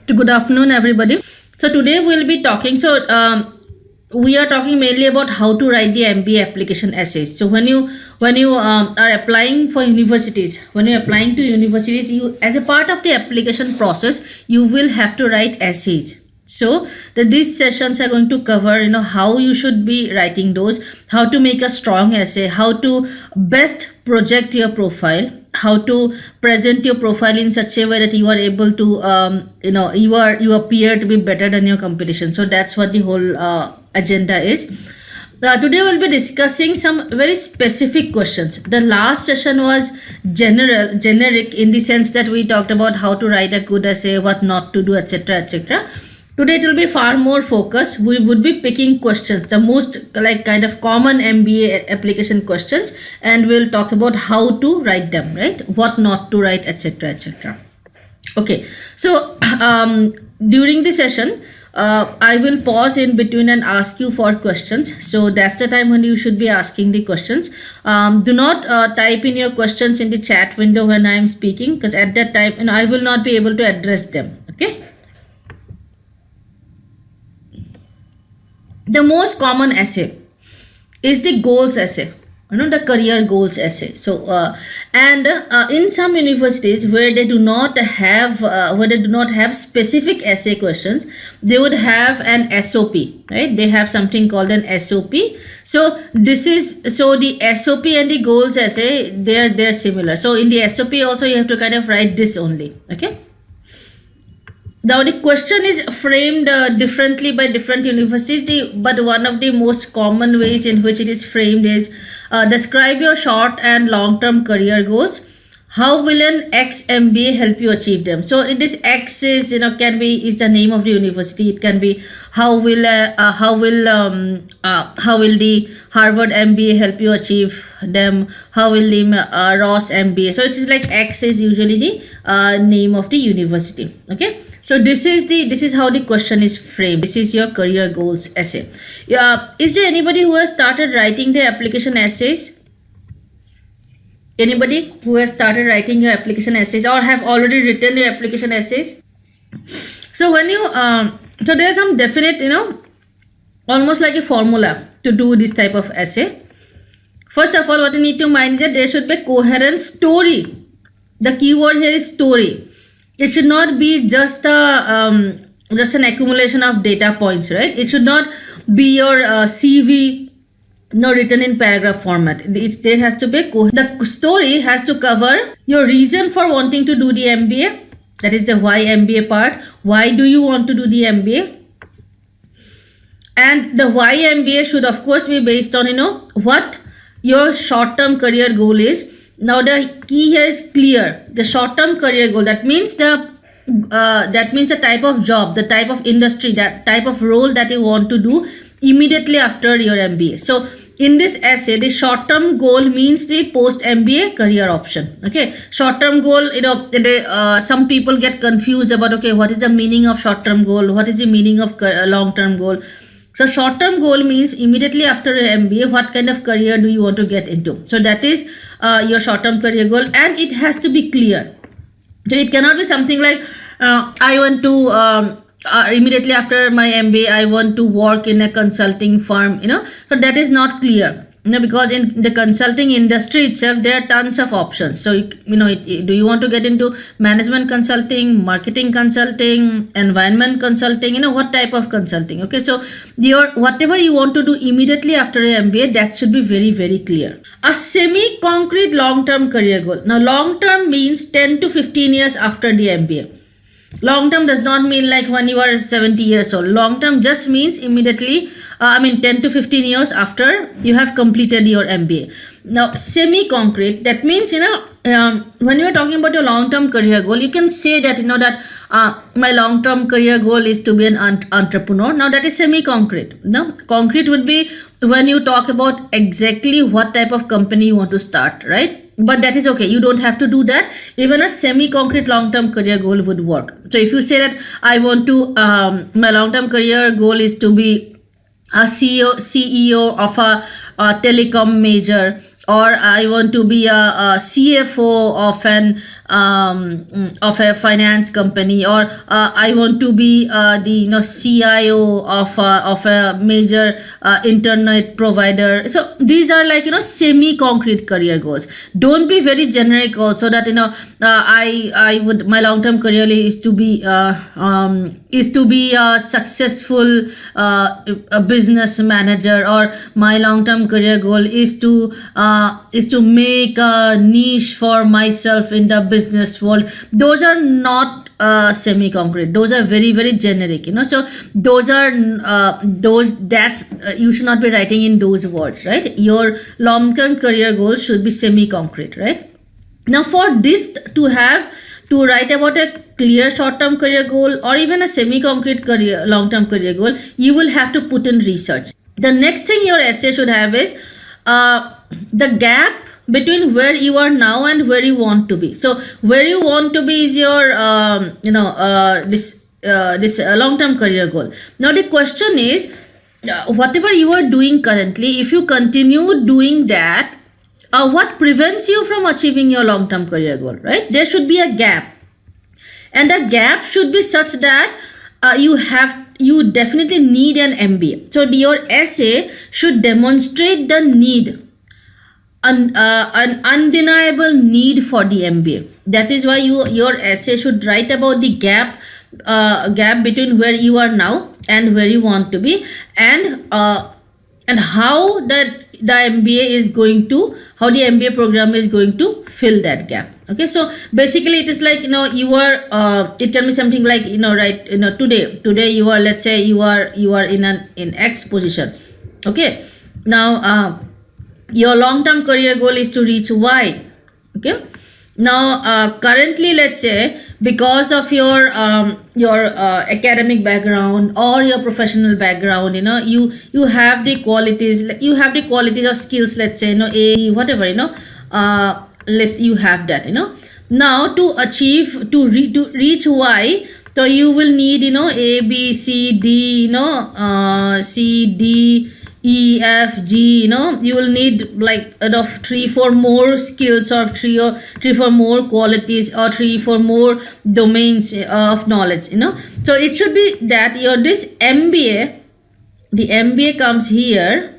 Good afternoon, everybody. So today we'll be talking. We are talking mainly about how to write the MBA application essays. So when you are applying for universities, when you're applying to universities, you as a part of the application process, you will have to write essays. So these sessions are going to cover how you should be writing those, how to make a strong essay, how to best project your profile, how to present your profile in such a way that you are able to you appear to be better than your competition. So that's what the whole agenda is. Today we'll be discussing some very specific questions. The last session was generic in the sense that we talked about how to write a good essay, what not to do, etc., etc. Today it will be far more focused. We would be picking questions, the most kind of common MBA application questions, and we'll talk about how to write them, right? What not to write, etc., etc. Okay, so during the session, I will pause in between and ask you for questions. So that's the time when you should be asking the questions. Do not type in your questions in the chat window when I am speaking, because at that time I will not be able to address them. Okay. The most common essay is the goals essay, the career goals essay. So in some universities where they do not have specific essay questions, they would have an SOP, right? They have something called an SOP. So the SOP and the goals essay, they're similar. So in the SOP also you have to kind of write this only. Okay. Now the question is framed differently by different universities, but one of the most common ways in which it is framed is describe your short and long-term career goals. How will an X MBA help you achieve them? So this X is is the name of the university. It can be how will the Harvard MBA help you achieve them? How will the Ross MBA? So it is like X is usually the name of the university. Okay. So this is how the question is framed. This is your career goals essay. Is there anybody who has started writing the application essays? Anybody who has started writing your application essays or have already written your application essays? So when you so there's some definite almost like a formula to do this type of essay. First of all, what you need to mind is that there should be a coherent story. The keyword here is story. It should not be just an accumulation of data points, right? It should not be your CV written in paragraph format. There has to be the story has to cover your reason for wanting to do the MBA. That is the why MBA part. Why do you want to do the MBA? And the why MBA should of course be based on what your short-term career goal is. Now the key here is clear. The short-term career goal, that means the type of job, the type of industry, that type of role that you want to do immediately after your MBA. So in this essay, the short-term goal means the post-MBA career option. Okay, short-term goal, some people get confused about, okay, what is the meaning of short-term goal? What is the meaning of long-term goal? So short-term goal means immediately after your MBA, what kind of career do you want to get into? So that is your short-term career goal, and it has to be clear. So it cannot be something like I want to immediately after my MBA I want to work in a consulting firm. So that is not clear. Because in the consulting industry itself there are tons of options. So do you want to get into management consulting, marketing consulting, environment consulting, what type of consulting? Okay, so whatever you want to do immediately after your MBA, that should be very, very clear. A semi-concrete long-term career goal. Now long-term means 10 to 15 years after the MBA. Long term does not mean like when you are 70 years old. Long term just means immediately 10 to 15 years after you have completed your MBA. Now semi concrete, that means when you are talking about your long term career goal, you can say that my long term career goal is to be an entrepreneur. Now that is semi concrete. Concrete would be when you talk about exactly what type of company you want to start, right? But that is okay. You don't have to do that. Even a semi-concrete long-term career goal would work. So if you say that I want to, my long-term career goal is to be a CEO of a telecom major, or I want to be a CFO of an of a finance company, or I want to be the CIO of a major internet provider. So these are like semi concrete career goals. Don't be very generic also that I would, my long term career is to be a successful a business manager, or my long term career goal is to make a niche for myself in the business world. Those are not semi concrete, those are very very generic, so those are that's you should not be writing in those words, right? Your long term career goals should be semi concrete, right? Now for this to write about a clear short-term career goal or even a semi-concrete career long-term career goal, you will have to put in research. The next thing your essay should have is the gap between where you are now and where you want to be. So where you want to be is your this long-term career goal. Now the question is, whatever you are doing currently, if you continue doing that, what prevents you from achieving your long-term career goal, right? There should be a gap, and the gap should be such that you definitely need an MBA. So your essay should demonstrate the need, an undeniable need for the MBA. That is why your essay should write about the gap between where you are now and where you want to be, and how the MBA is going to, how the MBA program is going to fill that gap. Okay, so basically it is like you are it can be something like right, today you are, let's say you are in X position. Okay, now your long term career goal is to reach Y. Okay, now currently, let's say, because of your academic background or your professional background, you have the qualities, or skills, let's say whatever, you have that, now to achieve, to reach Y, so you will need A, B, C, D, C, D, E, F, G, you will need like 3-4 more skills, or 3-4 more qualities, or 3-4 more domains of knowledge, so it should be that this MBA, the MBA comes here.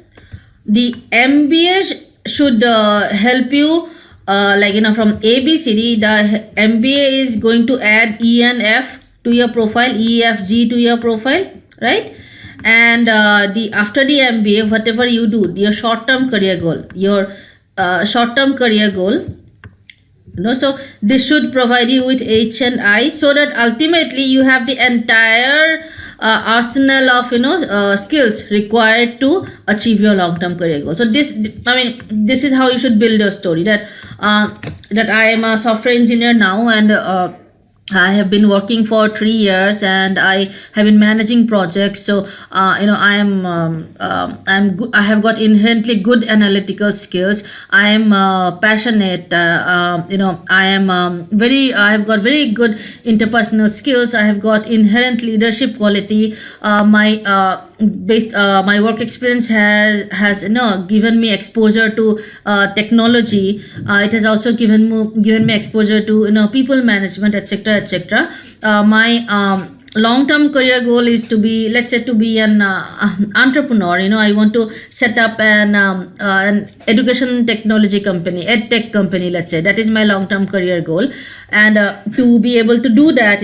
The MBA should help you from ABCD. The MBA is going to add E and F to your profile, E, F, G to your profile, right? And after the MBA, whatever you do, your short-term career goal, so this should provide you with H and I, so that ultimately you have the entire arsenal of skills required to achieve your long-term career goal. So this is how you should build your story, that I am a software engineer now, and I have been working for 3 years, and I have been managing projects. So I have got inherently good analytical skills. I am passionate. I have got very good interpersonal skills. I have got inherent leadership quality. My work experience has given me exposure to technology. It has also given me exposure to people management, etc., etc. My long-term career goal is to be, let's say, to be an entrepreneur. I want to set up an education technology company, edtech company, let's say. That is my long-term career goal, and to be able to do that,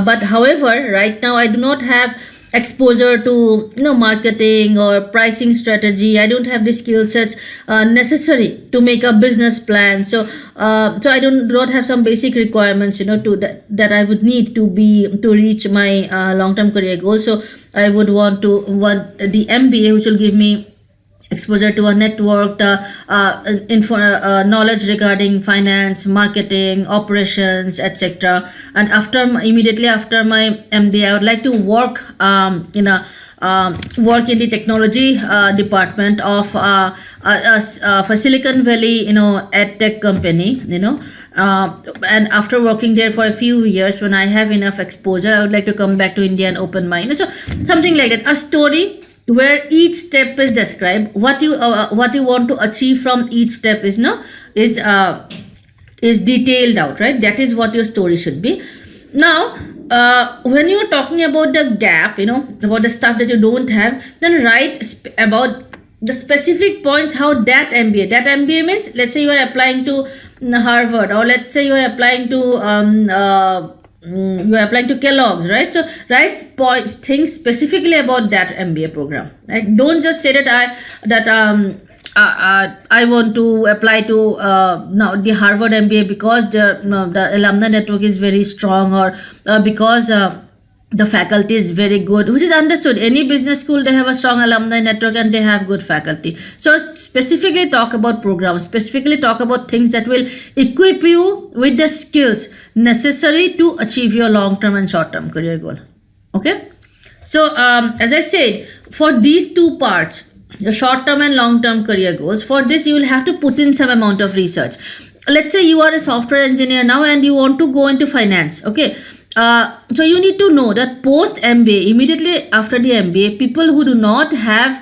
but however, right now I do not have exposure to marketing or pricing strategy. I don't have the skill sets necessary to make a business plan. So I do not have some basic requirements to that I would need to reach my long-term career goal. So I would want the MBA, which will give me exposure to a network, knowledge regarding finance, marketing, operations, etc. And immediately after my MBA, I would like to work work in the technology department of a Silicon Valley edtech company, and after working there for a few years, when I have enough exposure, I would like to come back to India and open my so something like that, a story where each step is described, what you want to achieve from each step is is detailed out, right? That is what your story should be. Now, when you're talking about the gap, about the stuff that you don't have, then write about the specific points how that MBA means, let's say you are applying to Harvard, or let's say you are applying to Kellogg's, right? So write points, things specifically about that MBA program, right? Don't just say that I want to apply to now the Harvard MBA because the alumni network is very strong, or because the faculty is very good, which is understood. Any business school, they have a strong alumni network and they have good faculty. So specifically talk about programs, specifically talk about things that will equip you with the skills necessary to achieve your long-term and short-term career goal. Okay. So as I said, for these two parts, the short-term and long-term career goals, for this you will have to put in some amount of research. Let's say you are a software engineer now and you want to go into finance. Okay. So you need to know that post MBA, immediately after the MBA, people who do not have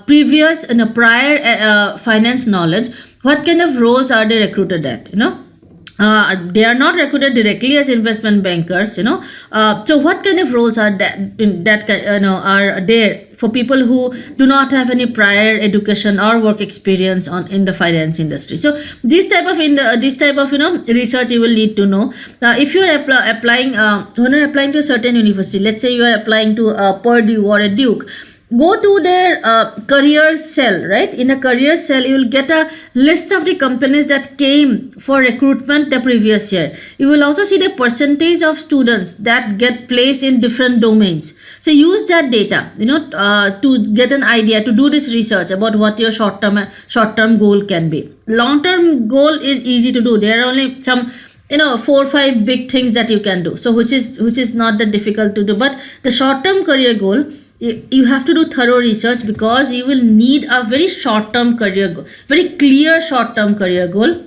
previous and prior finance knowledge, what kind of roles are they recruited at? They are not recruited directly as investment bankers. So what kind of roles are are there for people who do not have any prior education or work experience in the finance industry? So this type of research you will need to know. If you are applying when you are applying to a certain university, let's say you are applying to Purdue or a Duke, go to their career cell, right? In a career cell, you will get a list of the companies that came for recruitment the previous year. You will also see the percentage of students that get placed in different domains. So use that data, to get an idea, to do this research about what your short-term goal can be. Long-term goal is easy to do. There are only some 4 or 5 big things that you can do. So which is not that difficult to do. But the short-term career goal, you have to do thorough research, because you will need a very short-term career goal, very clear short-term career goal,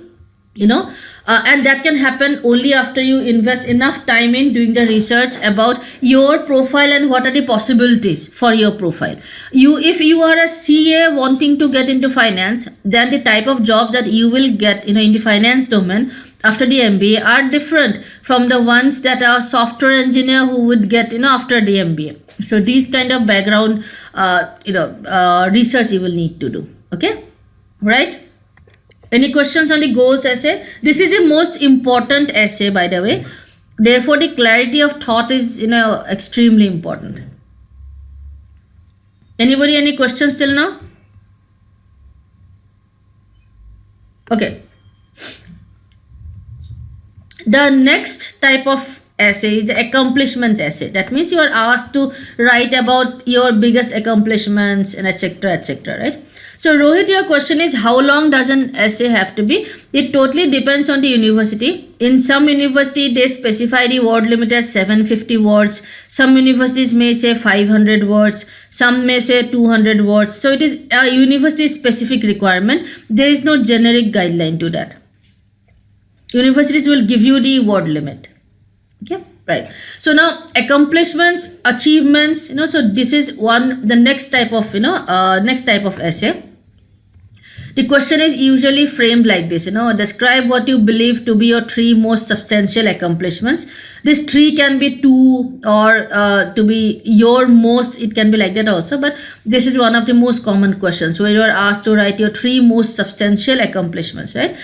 and that can happen only after you invest enough time in doing the research about your profile and what are the possibilities for your profile. If you are a CA wanting to get into finance, then the type of jobs that you will get in the finance domain after the MBA are different from the ones that are software engineer who would get after the MBA. So these kind of background research you will need to do. Okay, right? Any questions on the goals essay? This is the most important essay, by the way. Therefore, the clarity of thought is extremely important. Anybody any questions till now? Okay. The next type of essay is the accomplishment essay. That means you are asked to write about your biggest accomplishments and etc. right? So Rohit, your question is, how long does an essay have to be? It totally depends on the university. In some university, they specify the word limit as 750 words. Some universities may say 500 words. Some may say 200 words. So it is a university specific requirement. There is no generic guideline to that. Universities will give you the word limit. Okay, right. So now accomplishments, achievements, so this is the next type of essay. The question is usually framed like this, describe what you believe to be your 3 most substantial accomplishments. This 3 can be 2 or to be your most, it can be like that also, but this is one of the most common questions where you are asked to write your 3 most substantial accomplishments, right?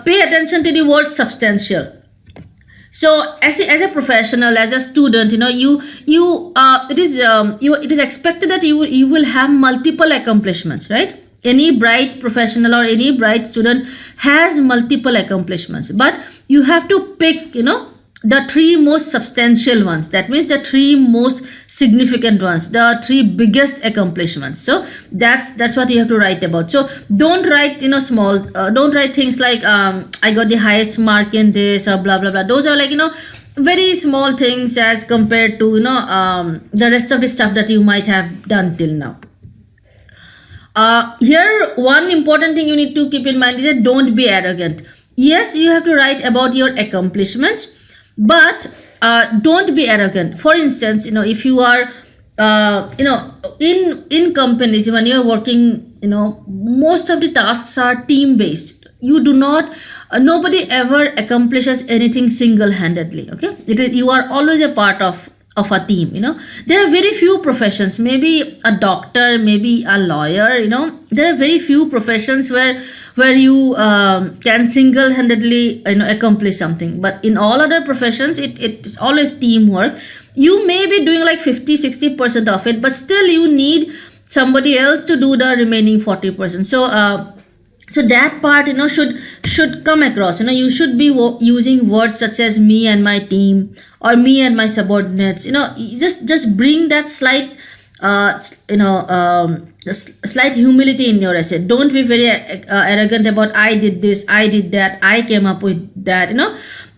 Pay attention to the word substantial. So as a professional, as a student, it is expected that you will have multiple accomplishments, right? Any bright professional or any bright student has multiple accomplishments, but you have to pick, the 3 most substantial ones. That means the 3 most significant ones, the 3 biggest accomplishments. So that's what you have to write about. So don't write, small, don't write things like, I got the highest mark in this or blah, blah, blah. Those are like, very small things as compared to, the rest of the stuff that you might have done till now. Here, one important thing you need to keep in mind is that don't be arrogant. Yes, you have to write about your accomplishments, but don't be arrogant. For instance, if you are, in companies, when you're working, most of the tasks are team based. You do not nobody ever accomplishes anything single-handedly. Okay, it is, you are always a part of a team. There are very few professions, maybe a doctor, maybe a lawyer. There are very few professions where you can single-handedly accomplish something, but in all other professions it's always teamwork. You may be doing like 50-60% of it, but still you need somebody else to do the remaining 40%. So that part should come across. You should be using words such as me and my team, or me and my subordinates. Just bring that slight slight humility in your essay. Don't be very arrogant about I did this, I did that, I came up with that.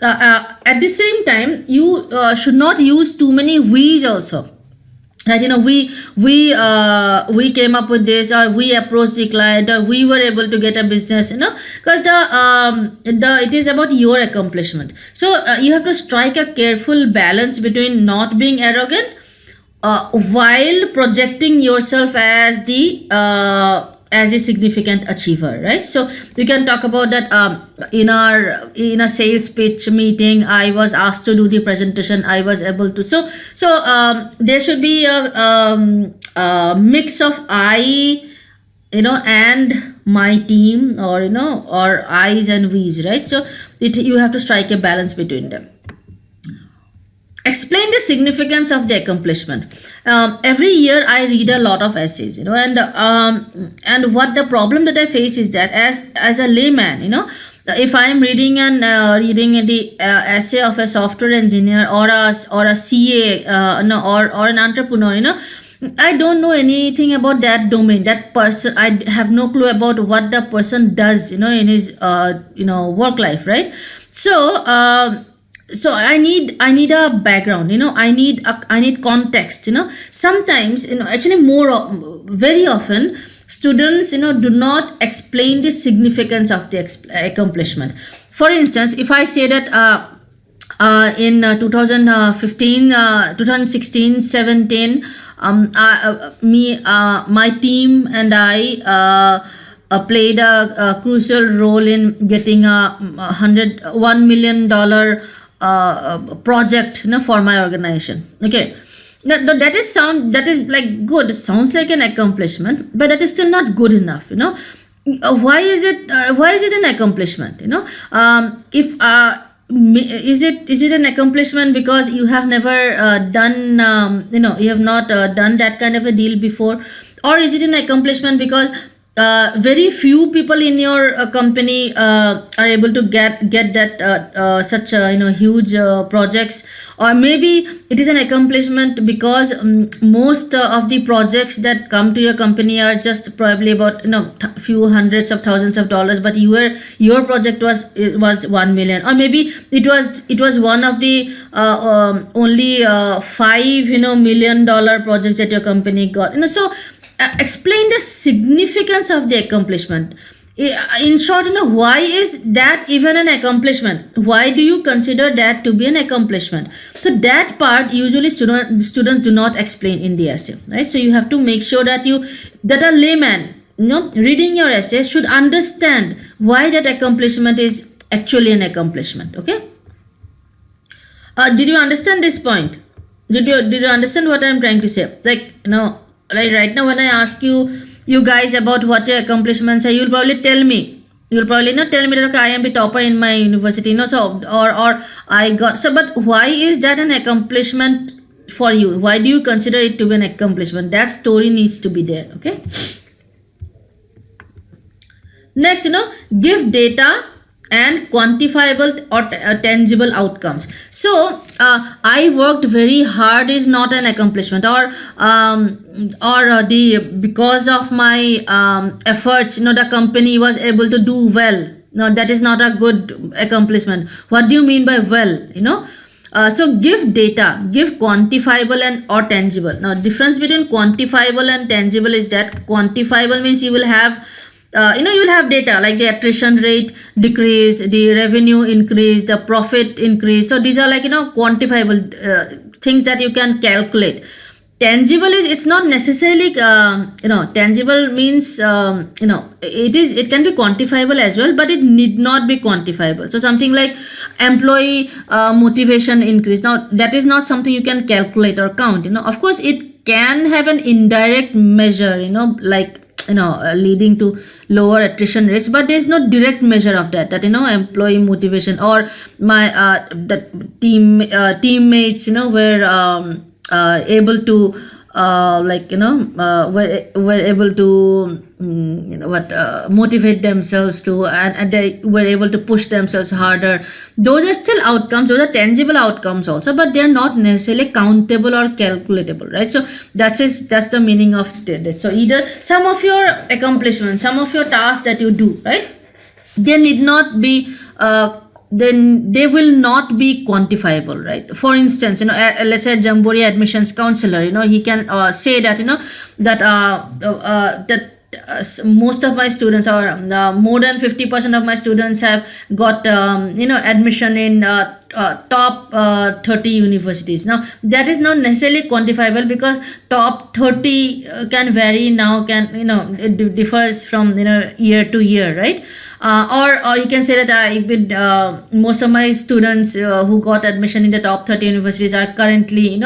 At the same time, you should not use too many we's also. Right, we came up with this, or we approached the client, or we were able to get a business. Because it is about your accomplishment. So you have to strike a careful balance between not being arrogant while projecting yourself as a significant achiever, right? So we can talk about that. In a sales pitch meeting, I was asked to do the presentation. I was able to. So there should be a mix of I, and my team, or I's and we's, right? So you have to strike a balance between them. Explain the significance of the accomplishment. Every year I read a lot of essays, and what the problem that I face is that as a layman, if I am reading the essay of a software engineer, or a CA, or an entrepreneur, I don't know anything about that domain, that person. I have no clue about what the person does, in his work life, right? So I need a background. I need context. Sometimes, actually very often students do not explain the significance of the accomplishment. For instance, if I say that in 2015 2016 17, my team and I played a crucial role in getting a $1 million project for my organization. Okay, that is like good. It sounds like an accomplishment, but that is still not good enough. Why is it an accomplishment? If is it an accomplishment because you have never done you have not done that kind of a deal before, or is it an accomplishment because very few people in your company are able to get that such huge projects, or maybe it is an accomplishment because most of the projects that come to your company are just probably about few hundreds of thousands of dollars, but your project was 1 million, or maybe it was one of the only $5 million projects that your company got. So explain the significance of the accomplishment. In short, why is that even an accomplishment? Why do you consider that to be an accomplishment? So that part usually students do not explain in the essay, right? So you have to make sure that a layman, reading your essay, should understand why that accomplishment is actually an accomplishment. Okay. Did you understand this point? Did you understand what I'm trying to say? Like right now, when I ask you guys about what your accomplishments are, you'll probably tell me. You'll probably not tell me that okay, I am the topper in my university, so or I got so. But why is that an accomplishment for you? Why do you consider it to be an accomplishment? That story needs to be there. Okay. Next, give data and quantifiable or tangible outcomes. So I worked very hard is not an accomplishment, or because of my efforts the company was able to do well. No, that is not a good accomplishment. What do you mean by well? So give data, give quantifiable and or tangible. Now difference between quantifiable and tangible is that quantifiable means you will have you'll have data like the attrition rate decrease, the revenue increase, the profit increase. So these are like quantifiable things that you can calculate. tangible is, it's not necessarily tangible means it can be quantifiable as well, but it need not be quantifiable. So something like employee motivation increase, now that is not something you can calculate or count. Of course it can have an indirect measure, like leading to lower attrition rates, but there is no direct measure of that employee motivation or my the teammates were able to were able to motivate themselves to, and they were able to push themselves harder. Those are still outcomes, those are tangible outcomes also, but they are not necessarily countable or calculatable, right? So that's the meaning of this. So either some of your accomplishments, some of your tasks that you do, right, they need not be then they will not be quantifiable, right? For instance, let's say Jamboree admissions counselor, he can say that most of my students, or more than 50% of my students have got admission in top 30 universities. Now that is not necessarily quantifiable, because top 30 can vary now, it differs from year to year, right? Or you can say that most of my students who got admission in the top 30 universities are currently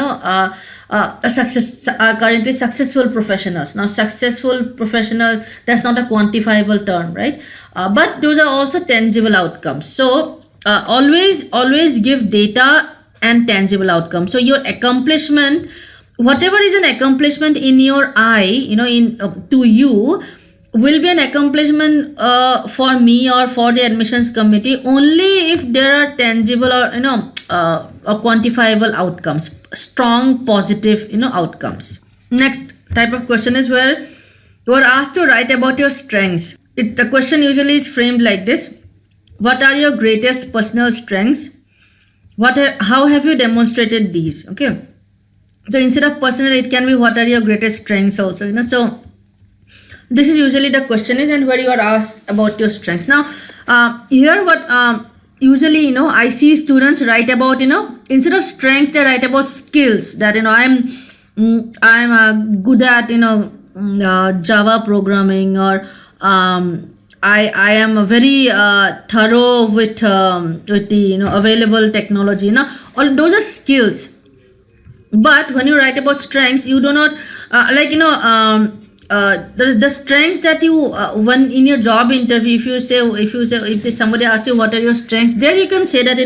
currently successful professionals. Now successful professional, that's not a quantifiable term, right? But those are also tangible outcomes. So always give data and tangible outcomes. So your accomplishment, whatever is an accomplishment in your eye, to you, will be an accomplishment for me or for the admissions committee only if there are tangible or quantifiable outcomes, strong positive outcomes. Next type of question is where you are asked to write about your strengths. The question usually is framed like this: what are your greatest personal strengths? How have you demonstrated these? Okay, so instead of personal, it can be what are your greatest strengths also. So this is usually the question is, and where you are asked about your strengths. Now here what usually I see students write about, instead of strengths they write about skills, that I'm good at Java programming, or I am a very thorough with the available technology. All those are skills. But when you write about strengths, you do not the strengths that you when in your job interview, if somebody asks you what are your strengths, there you can say that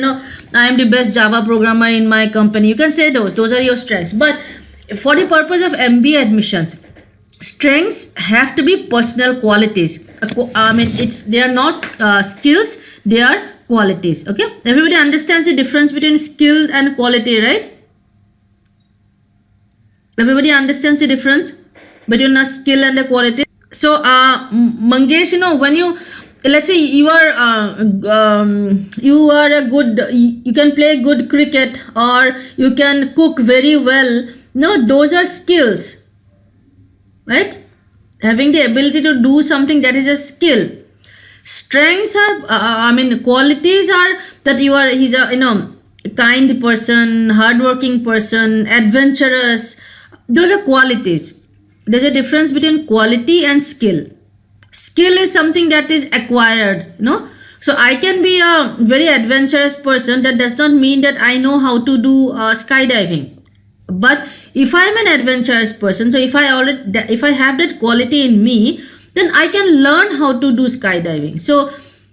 I am the best Java programmer in my company. You can say those are your strengths. But for the purpose of MBA admissions, strengths have to be personal qualities. They are not skills, they are qualities. Okay, everybody understands the difference between skill and quality, right? Everybody understands the difference between a skill and a quality. So Mangesh, when you, let's say you are a good, you can play good cricket, or you can cook very well. No, those are skills, right? Having the ability to do something, that is a skill. Strengths are qualities are that he's a kind person, hardworking person, adventurous. Those are qualities. There's a difference between quality and skill. Skill is something that is acquired, So I can be a very adventurous person. That does not mean that I know how to do skydiving. But if I'm an adventurous person, so if I have that quality in me, then I can learn how to do skydiving. So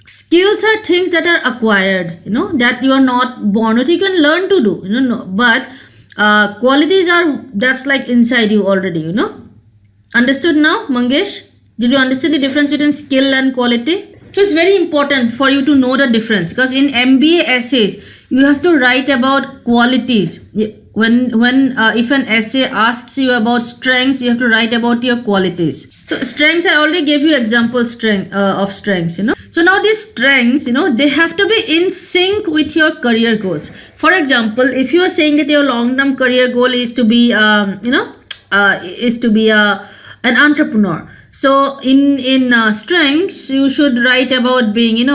skills are things that are acquired, that you are not born with. You can learn to do, but qualities that's like inside you already, Understood now, Mangesh? Did you understand the difference between skill and quality? So it's very important for you to know the difference, because in MBA essays you have to write about qualities. When if an essay asks you about strengths, you have to write about your qualities. So strengths, I already gave you examples of strengths. So now these strengths, they have to be in sync with your career goals. For example, if you are saying that your long-term career goal is to be an entrepreneur, so in strengths you should write about being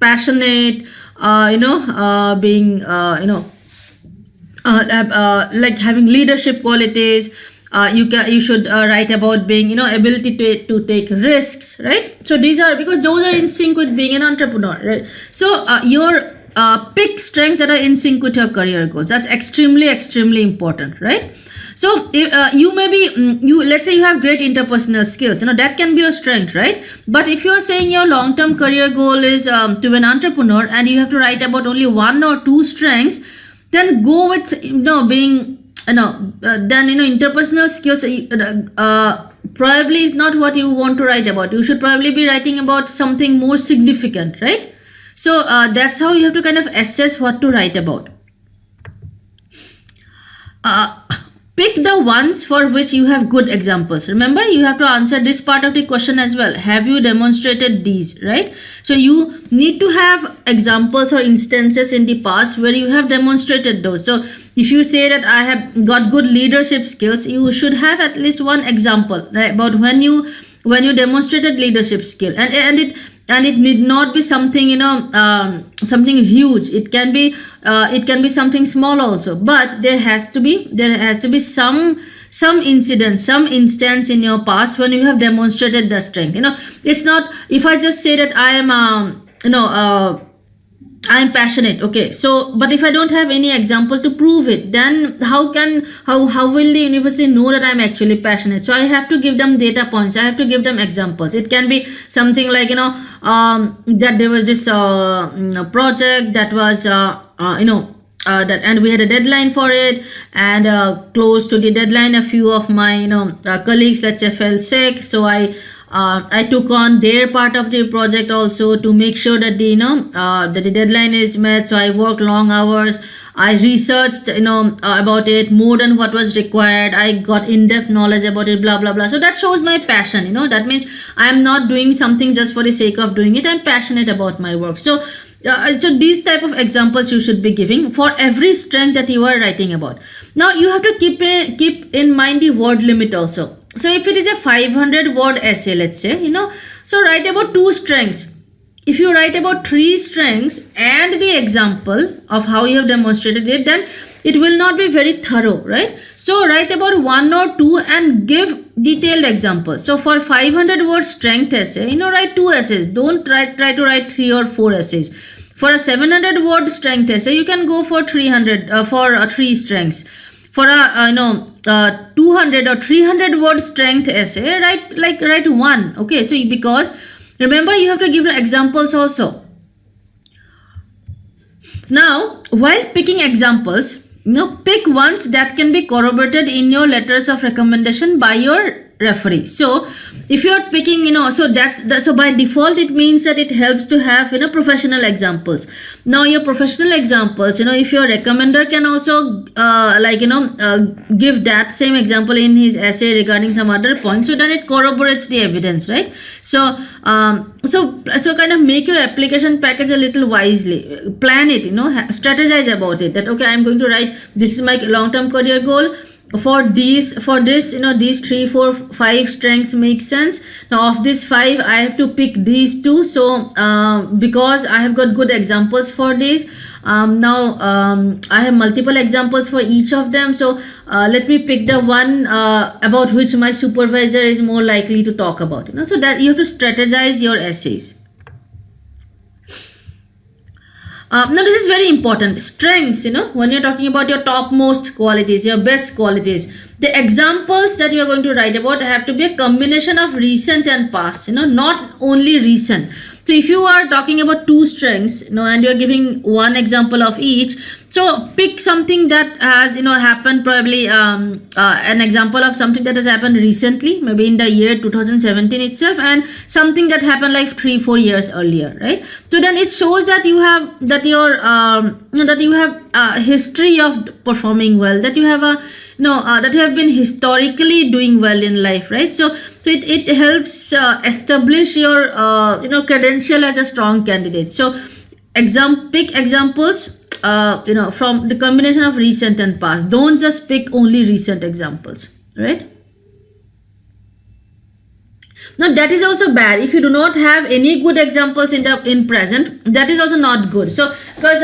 passionate, being like having leadership qualities. You should write about being, ability to take risks, right? So these are, because those are in sync with being an entrepreneur, right? So your pick strengths that are in sync with your career goals. That's extremely important, right? So you may be, let's say you have great interpersonal skills, that can be your strength, right? But if you're saying your long-term career goal is to be an entrepreneur, and you have to write about only one or two strengths, then go with being then interpersonal skills probably is not what you want to write about. You should probably be writing about something more significant, right? So that's how you have to kind of assess what to write about. Pick the ones for which you have good examples. Remember, you have to answer this part of the question as well. Have you demonstrated these, right? So you need to have examples or instances in the past where you have demonstrated those. So if you say that I have got good leadership skills, you should have at least one example, right, about when you demonstrated leadership skill, and it need not be something something huge. It can be something small also, but there has to be some incident, some instance in your past when you have demonstrated the strength. It's not, if I just say that I am I'm passionate, okay, so but if I don't have any example to prove it, then how will the university know that I'm actually passionate? So I have to give them data points, I have to give them examples. It can be something like that there was this project that was that, and we had a deadline for it, and close to the deadline a few of my colleagues, let's say, fell sick, so I took on their part of the project also to make sure that that the deadline is met. So I worked long hours. I researched about it more than what was required. I got in-depth knowledge about it, blah blah blah. So that shows my passion. That means I am not doing something just for the sake of doing it. I'm passionate about my work. So these type of examples you should be giving for every strength that you are writing about. Now you have to keep in mind the word limit also. So if it is a 500 word essay, let's say, so write about 2 strengths. If you write about 3 strengths and the example of how you have demonstrated it, then it will not be very thorough, right? So write about 1 or 2 and give detailed examples. So for 500 word strength essay, write 2 essays. Don't try to write 3 or 4 essays. For a 700 word strength essay, you can go for 3 strengths. For a 200 or 300 word strength essay, write 1. Okay, so because remember, you have to give the examples also. Now while picking examples, pick ones that can be corroborated in your letters of recommendation by your referee. So if you're picking, so by default it means that it helps to have professional examples. Now your professional examples, if your recommender can also give that same example in his essay regarding some other point, so then it corroborates the evidence, right? So so kind of make your application package a little wisely, plan it, strategize about it, that okay, I'm going to write, this is my long-term career goal. For this, these 3, 4, 5 strengths make sense. Now of these 5, I have to pick these 2. So because I have got good examples for this, now I have multiple examples for each of them. So let me pick the one about which my supervisor is more likely to talk about. So that you have to strategize your essays. Now this is very important. Strengths, when you're talking about your topmost qualities, your best qualities, the examples that you are going to write about have to be a combination of recent and past, not only recent. So if you are talking about 2 strengths, and you are giving one example of each, so pick something that has happened, probably an example of something that has happened recently, maybe in the year 2017 itself, and something that happened like 3-4 years earlier, right? So then it shows that you have a history of performing well, that you have that you have been historically doing well in life, right? So it helps establish your credential as a strong candidate. So pick examples from the combination of recent and past. Don't just pick only recent examples, right? Now that is also bad. If you do not have any good examples in present, that is also not good. So because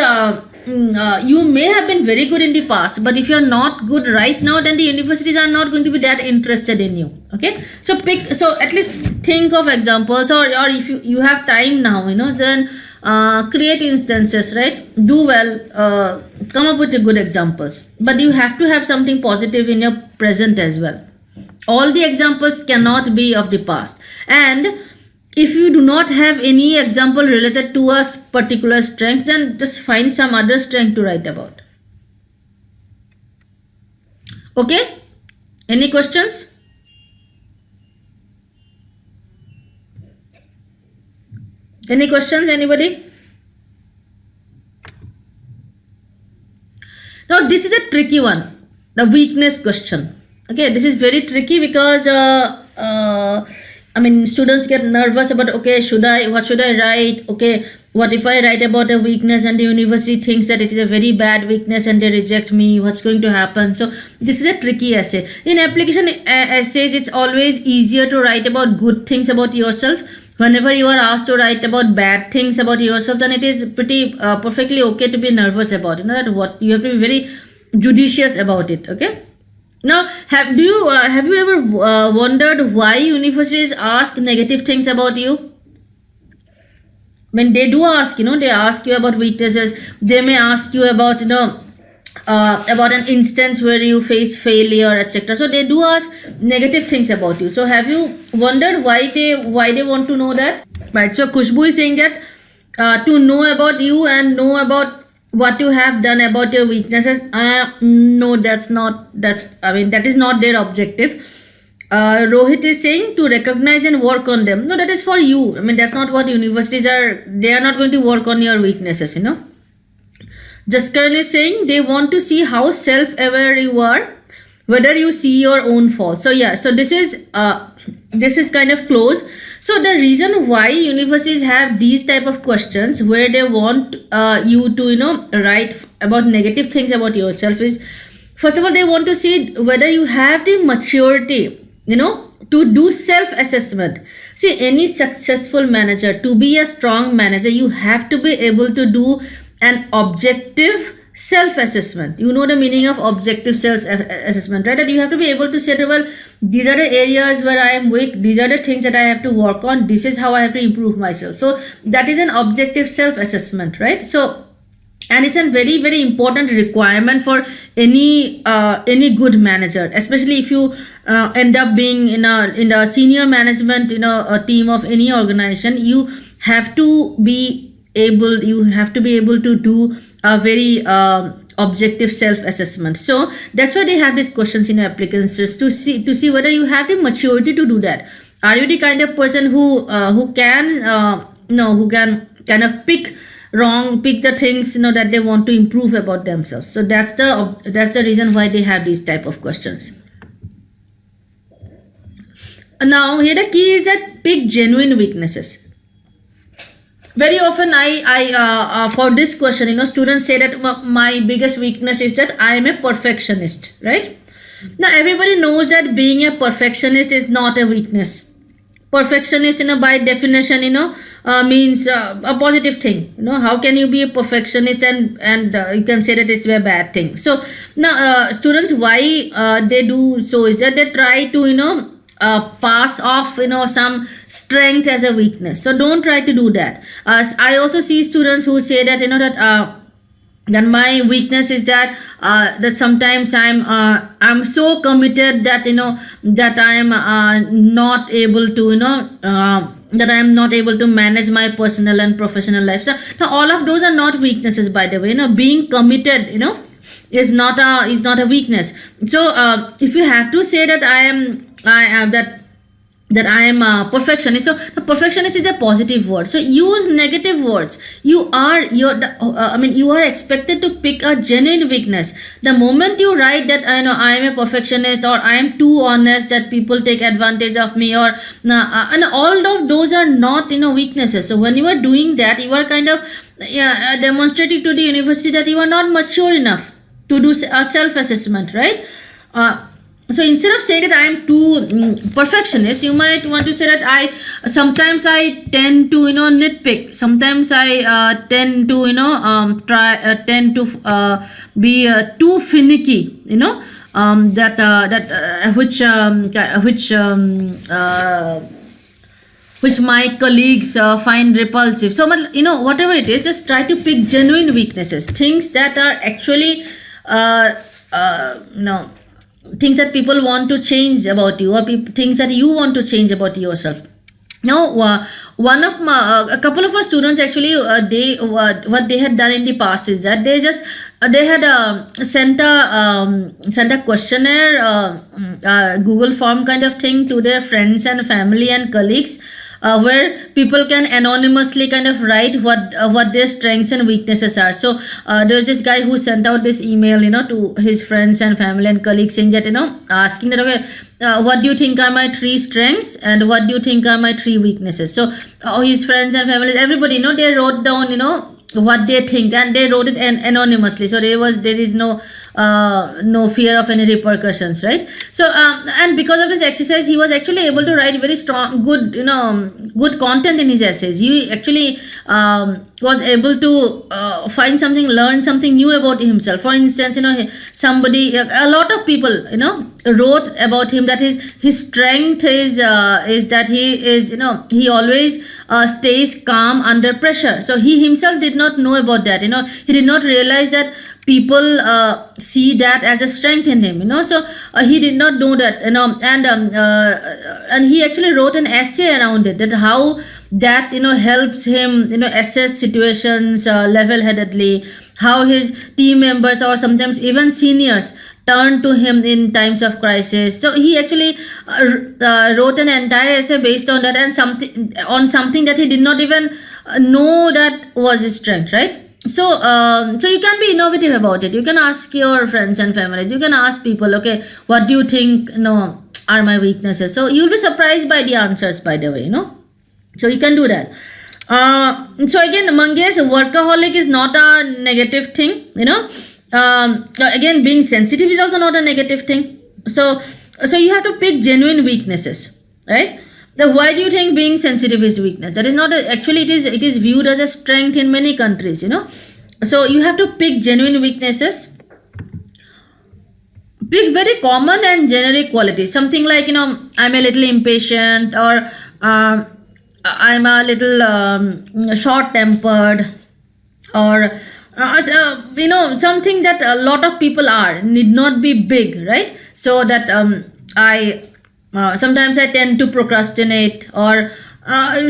you may have been very good in the past, but if you're not good right now, then the universities are not going to be that interested in you. Okay, so at least think of examples, or if you have time now, then create instances, right? Do well, come up with the good examples, but you have to have something positive in your present as well. All the examples cannot be of the past, and if you do not have any example related to a particular strength, then just find some other strength to write about. Okay, any questions? Any questions, anybody? Now this is a tricky one, the weakness question. Okay, this is very tricky because students get nervous about, okay, what should I write? Okay, what if I write about a weakness and the university thinks that it is a very bad weakness and they reject me? What's going to happen? So this is a tricky essay. In application essays, it's always easier to write about good things about yourself. Whenever you are asked to write about bad things about yourself, then it is pretty perfectly okay to be nervous about it. That what you have to be very judicious about it. Okay. Now, have you ever wondered why universities ask negative things about you? When they do ask, they ask you about weaknesses. They may ask you about, about an instance where you face failure, etc. So they do ask negative things about you. So have you wondered why they want to know that? Right. So Khushbu is saying that to know about you and know about what you have done about your weaknesses. No, that is not their objective. Rohit is saying to recognize and work on them. No, that is for you. That's not what universities are. They are not going to work on your weaknesses, Jaskaran is saying they want to see how self-aware you are, whether you see your own faults. So yeah, so this is kind of close. So the reason why universities have these type of questions where they want you to write about negative things about yourself is, first of all, they want to see whether you have the maturity to do self-assessment. See, any successful manager, to be a strong manager, you have to be able to do an objective self-assessment. You know the meaning of objective self-assessment, right? And you have to be able to say, well, these are the areas where I am weak, these are the things that I have to work on, this is how I have to improve myself. So that is an objective self-assessment, right? So, and it's a very, very important requirement for any good manager, especially if you end up being in a senior management, a team of any organization. You have to be able to do a very objective self-assessment. So that's why they have these questions in applicants, to see whether you have the maturity to do that. Are you the kind of person who can kind of pick the things that they want to improve about themselves. So that's the reason why they have these type of questions. Now here the key is that pick genuine weaknesses. Very often I for this question, students say that my biggest weakness is that I am a perfectionist, right? Now everybody knows that being a perfectionist is not a weakness. Perfectionist, by definition, means a positive thing. How can you be a perfectionist and you can say that it's a bad thing? So now students, why they do so is that they try to pass off some strength as a weakness. So don't try to do that. I also see students who say that that my weakness is that sometimes I'm so committed that that I am not able to that I am not able to manage my personal and professional life. So now all of those are not weaknesses, by the way. Being committed is not a weakness. So if you have to say that I am a perfectionist, so the perfectionist is a positive word. So use negative words. You are expected to pick a genuine weakness. The moment you write that I am a perfectionist, or I am too honest that people take advantage of me, or and all of those are not weaknesses. So when you are doing that, you are kind of demonstrating to the university that you are not mature enough to do a self-assessment, right? So instead of saying that I am too perfectionist, you might want to say that I sometimes I tend to nitpick. Sometimes I tend to tend to be too finicky. Which my colleagues find repulsive. So, whatever it is, just try to pick genuine weaknesses, things that are actually, things that people want to change about you, or things that you want to change about yourself. Now, a couple of our students actually, what they had done in the past is that they had sent a questionnaire, Google form kind of thing to their friends and family and colleagues, where people can anonymously kind of write what their strengths and weaknesses are. So there's this guy who sent out this email, to his friends and family and colleagues, saying that, asking that, okay, what do you think are my 3 strengths and what do you think are my 3 weaknesses? So his friends and family, everybody, they wrote down, what they think, and they wrote it anonymously. So there is no fear of any repercussions, right? So and because of this exercise, he was actually able to write very strong, good content in his essays. He actually was able to learn something new about himself. For instance, a lot of people wrote about him that his strength is that he always stays calm under pressure. So he himself did not know about that. He did not realize that people see that as a strength in him. So he did not know that. And he actually wrote an essay around it, that how that helps him assess situations level-headedly, how his team members or sometimes even seniors turn to him in times of crisis. So he actually wrote an entire essay based on that, and something that he did not even know that was his strength, right? So you can be innovative about it. You can ask your friends and families. You can ask people, okay, what do you think are my weaknesses? So you'll be surprised by the answers, by the way. So you can do that. So again, Mangesh, workaholic is not a negative thing. Again, being sensitive is also not a negative thing. So you have to pick genuine weaknesses, right? Why do you think being sensitive is weakness? That is not actually, it is viewed as a strength in many countries. So you have to pick genuine weaknesses. Pick very common and generic qualities. Something like I'm a little impatient, or I'm a little short-tempered, or something that a lot of people are, need not be big, right? So that sometimes I tend to procrastinate, or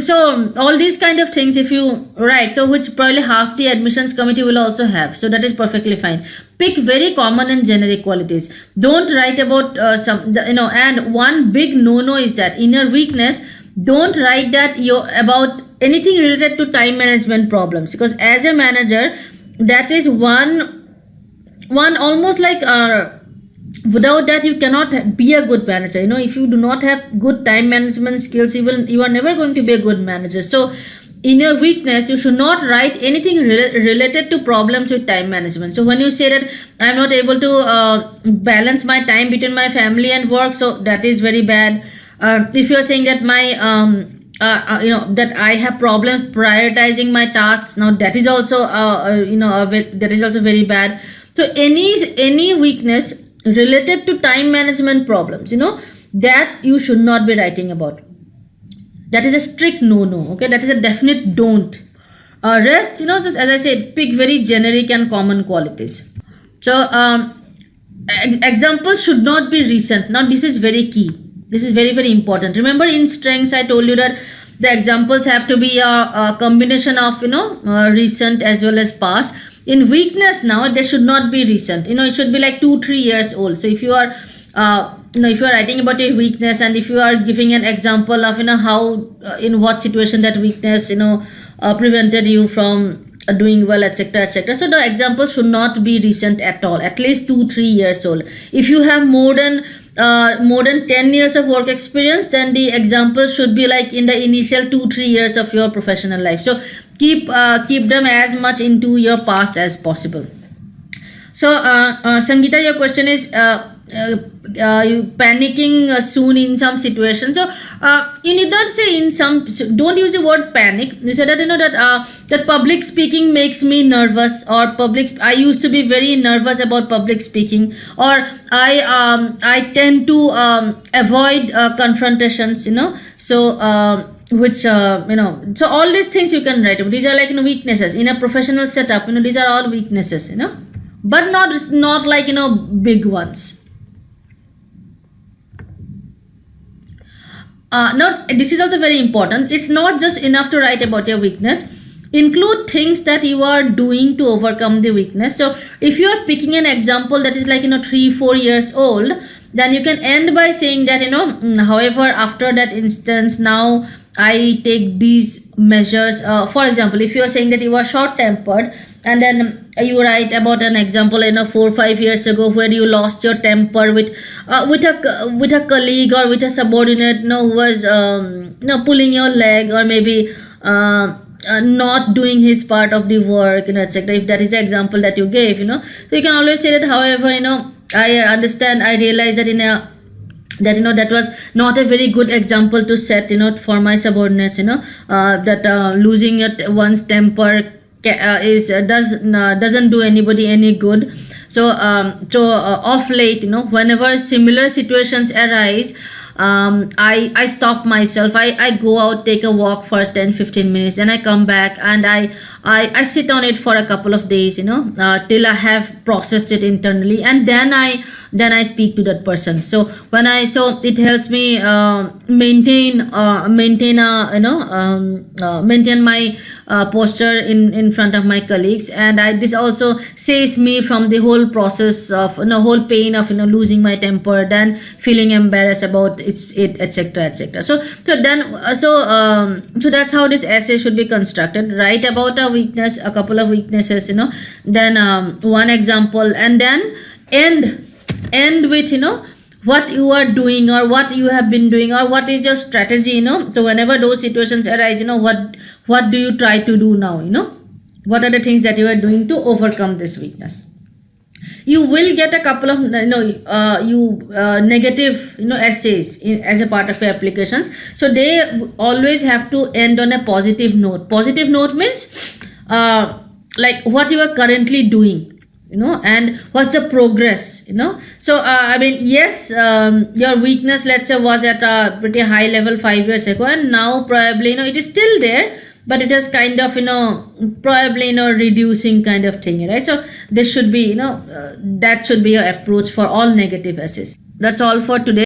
so all these kind of things, if you write, so which probably half the admissions committee will also have, so that is perfectly fine. Pick very common and generic qualities. Don't write about and one big no is that in your weakness, don't write that about anything related to time management problems, because as a manager, that is one almost like without that you cannot be a good manager. If you do not have good time management skills, you are never going to be a good manager. So in your weakness, you should not write anything related to problems with time management. So when you say that I'm not able to balance my time between my family and work, so that is very bad. If you are saying that my that I have problems prioritizing my tasks, now that is also that is also very bad. So any weakness related to time management problems, that you should not be writing about. That is a strict no. Okay, that is a definite don't. Rest, just as I said, pick very generic and common qualities. So examples should not be recent. Now this is very key. This is very, very important. Remember, in strengths, I told you that the examples have to be a combination of recent as well as past. In weakness, now they should not be recent. It should be like 2-3 years old. So if you are if you are writing about a weakness, and if you are giving an example of how in what situation that weakness prevented you from doing well, etc., etc., so the example should not be recent at all, at least 2-3 years old. If you have more than 10 years of work experience, then the example should be like in the initial 2-3 years of your professional life. So keep them as much into your past as possible. So Sangeeta, your question is you panicking soon in some situation. So you need not say in some, don't use the word panic. You say that that public speaking makes me nervous, or I used to be very nervous about public speaking, or I tend to avoid confrontations, so which so all these things you can write. These are like weaknesses in a professional setup. These are all weaknesses, but not like big ones. Not this is also very important. It's not just enough to write about your weakness. Include things that you are doing to overcome the weakness. So if you are picking an example that is like 3-4 years old, then you can end by saying that however, after that instance, now I take these measures. For example, if you are saying that you are short tempered, and then you write about an example 4-5 years ago where you lost your temper with a colleague or with a subordinate who was pulling your leg, or maybe not doing his part of the work, etc. If that is the example that you gave, so you can always say that however, I understand, I realize that that was not a very good example to set for my subordinates, that losing one's temper doesn't do anybody any good. So off late, whenever similar situations arise, I stop myself. I go out, take a walk for 10-15 minutes, then I come back and I sit on it for a couple of days, till I have processed it internally, and then I speak to that person. So it helps me maintain my posture in front of my colleagues, and this also saves me from the whole process of whole pain of losing my temper, then feeling embarrassed about it, etc., etc. So that's how this essay should be constructed. Write about a weakness, a couple of weaknesses, then one example, and then end with what you are doing, or what you have been doing, or what is your strategy. So whenever those situations arise, what do you try to do now, what are the things that you are doing to overcome this weakness. You will get a couple of negative essays as a part of your applications, so they always have to end on a positive note. Positive note means like what you are currently doing, and what's the progress. So I mean, yes, your weakness, let's say, was at a pretty high level 5 years ago, and now probably it is still there, but it is kind of probably reducing kind of thing, right? So this should be that should be your approach for all negative essays. That's all for today.